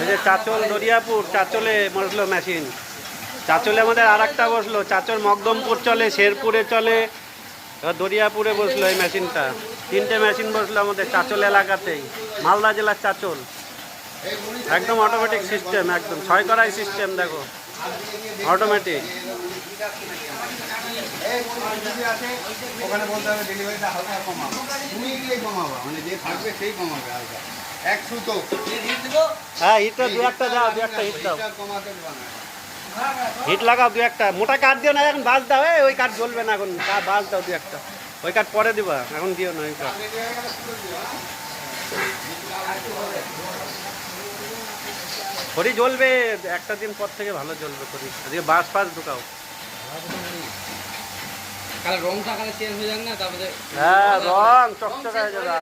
এই যে চাচল দরিয়াপুর, চাচলে বসলো মেশিন। চাচলে আমাদের আর একটা বসলো, চাচল মকদমপুর চলে, শেরপুরে চলে, দরিয়াপুরে বসলো এই মেশিনটা। 3টে মেশিন বসলো আমাদের চাচল এলাকাতেই, মালদা জেলার চাচল। একদম অটোমেটিক সিস্টেম, একদম 6 করাই সিস্টেম, দেখো অটোমেটিক। ওখানে বলতে হবে ডেলিভারিটা হালকা কমাবো, তুমি গিয়েই কমাবো, মানে যে থাকবে সেই কমাবে হালকা। 1 সুতো হ্যাঁ, হিটটা 2-1টা দাও, 2-1টা হিট দাও, কমাতে পারবে না। হিট লাগাও 2-1টা। মোটা কাঠ দিও না, এখন বাস দাও। ওই কাঠ জ্বলবে না, এখন বাস দাও 2-1টা। ওই কাঠ পরে দিবা, এখন দিও না ওই কাঠ। খড়ি জ্বলবে, একটা দিন পর থেকে ভালো জ্বলবে খড়ি। আজকে বাস ফাস ঢুকাও। কালার রংটা কালার চেঞ্জ হয়ে যাক না, তারপরে হ্যাঁ, রং চকচকা হয়ে যাবে।